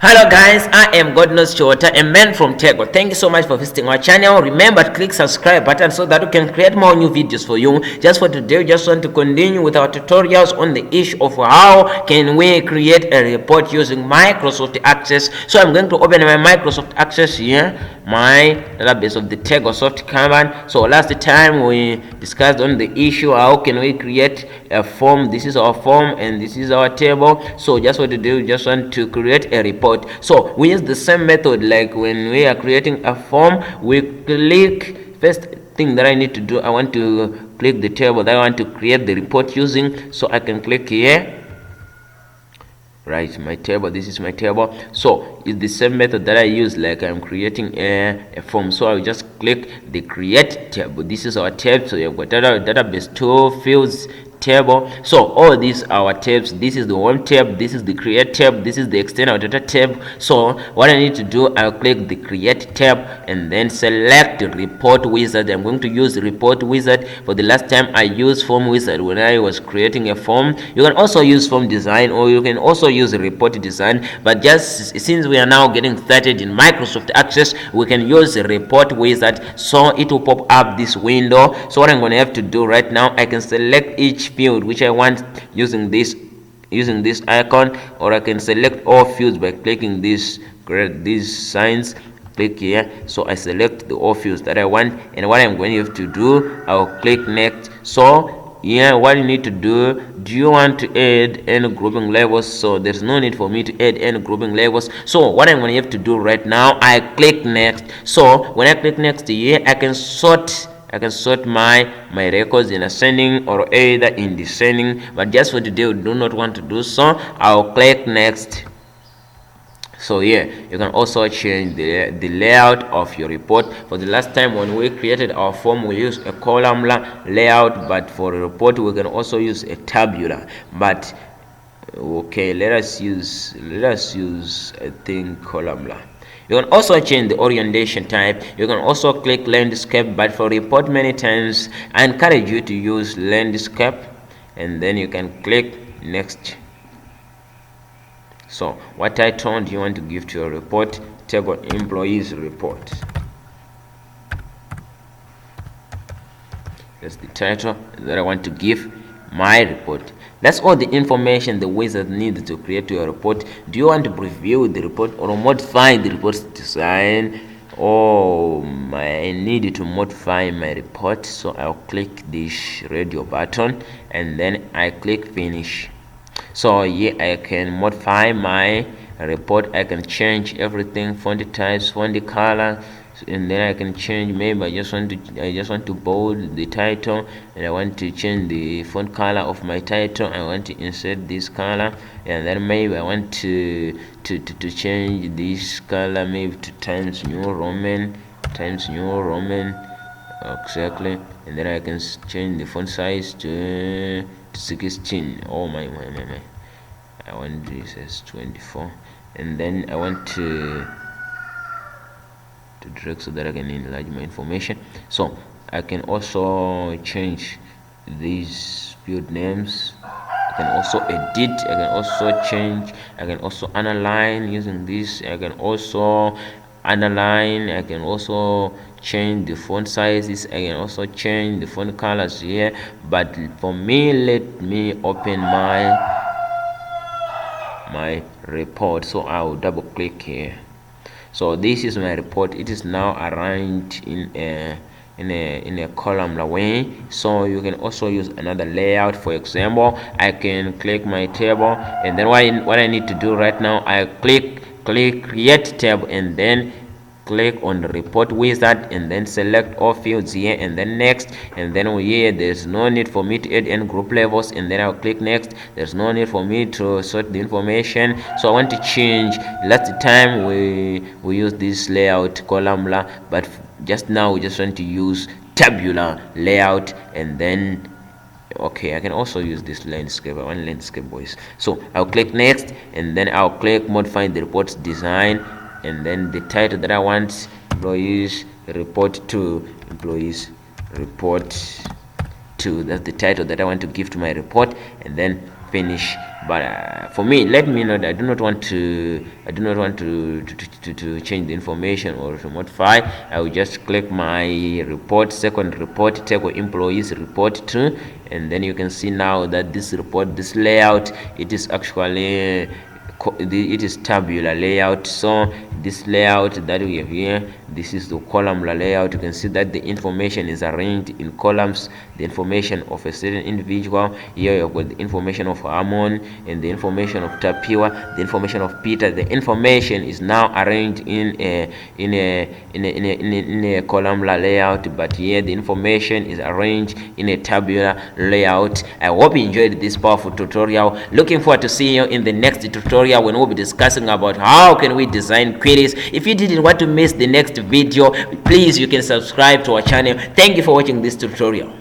Hello guys, I am Godknows Chihota, a man from Tego. Thank you so much for visiting our channel. Remember to click subscribe button so that we can create more new videos for you. Just for today, we just want to continue with our tutorials on the issue of how can we create a report using Microsoft Access. So I'm going to open my Microsoft Access here, my database of the Tego soft command. So last time we discussed on the issue how can we create a form. This is our form and this is our table. So just what to do, we just want to create a report. So we use the same method like when we are creating a form. We click, first thing that I need to do, I want to click the table that I want to create the report using. So I can click here, right, my table. This is my table. So it's the same method that I use like I'm creating a form. So I will just click the create table. This is our tab. So you've got database 2 fields table. So all these are our tabs. This is the home tab, this is the create tab, this is the external data tab. So what I need to do, I'll click the create tab and then select report wizard. I'm going to use report wizard. For the last time I used form wizard when I was creating a form. You can also use form design, or you can also use report design, but just since we are now getting started in Microsoft Access, we can use report wizard. So it will pop up this window. So what I'm going to have to do right now, I can select each field which I want using this icon, or I can select all fields by clicking these signs. Click here. So I select the all fields that I want, and what I'm going to have to do, I'll click next. So yeah, what you need to do you want to add any grouping labels? So there's no need for me to add any grouping labels. So what I'm going to have to do right now, I click next. So when I click next here, I can sort my records in ascending or either in descending, but just for today we do not want to do so. I'll click next. So here you can also change the layout of your report. For the last time when we created our form, we used a columnar layout, but for a report we can also use a tabular. But okay, let us use I think columnar. You can also change the orientation type. You can also click landscape, but for report many times I encourage you to use landscape, and then you can click next. So what title do you want to give to your report? Table employees report. That's the title that I want to give my report. That's all the information the wizard needs to create your report. Do you want to preview the report or modify the report's design? I need to modify my report, so I'll click this radio button and then I click finish. So here I can modify my report. I can change everything, font types, font color, and then I can change. Maybe I just want to bold the title, and I want to change the font color of my title. I want to insert this color, and then maybe I want to change this color maybe to Times New Roman, exactly. And then I can change the font size to 16. Oh my, I want this as 24, and then I want to drag so that I can enlarge my information. So I can also change these field names. I can also edit, I can also change, I can also underline using this. I can also underline, I can also change the font sizes, I can also change the font colors here. But for me, let me open my report. So I will double click here. So this is my report. It is now arranged in a columnar way. So you can also use another layout. For example, I can click my table, and then what I need to do right now, I click create tab, and then click on the report wizard, and then select all fields here, and then next. And then here there's no need for me to add any group levels, and then I'll click next. There's no need for me to sort the information, so I want to change. Last time we used this layout columnar, but just now we just want to use tabular layout. And then okay, I can also use this landscape. I want landscape, boys. So I'll click next, and then I'll click modify the report's design, and then the title that I want, employees report to, employees report to. That's the title that I want to give to my report, and then finish. but for me, let me know that I do not want to change the information or to modify. I will just click my report, second report, table employees report to, and then you can see now that this report, this layout, it is actually it is tabular layout. So this layout that we have here, this is the columnar layout. You can see that the information is arranged in columns, the information of a certain individual. Here you've got the information of Harmon and the information of Tapia, the information of Peter. The information is now arranged in a columnar layout, but here the information is arranged in a tabular layout. I hope you enjoyed this powerful tutorial. Looking forward to seeing you in the next tutorial when we'll be discussing about how can we design queries. If you didn't want to miss the next video, please, you can subscribe to our channel. Thank you for watching this tutorial.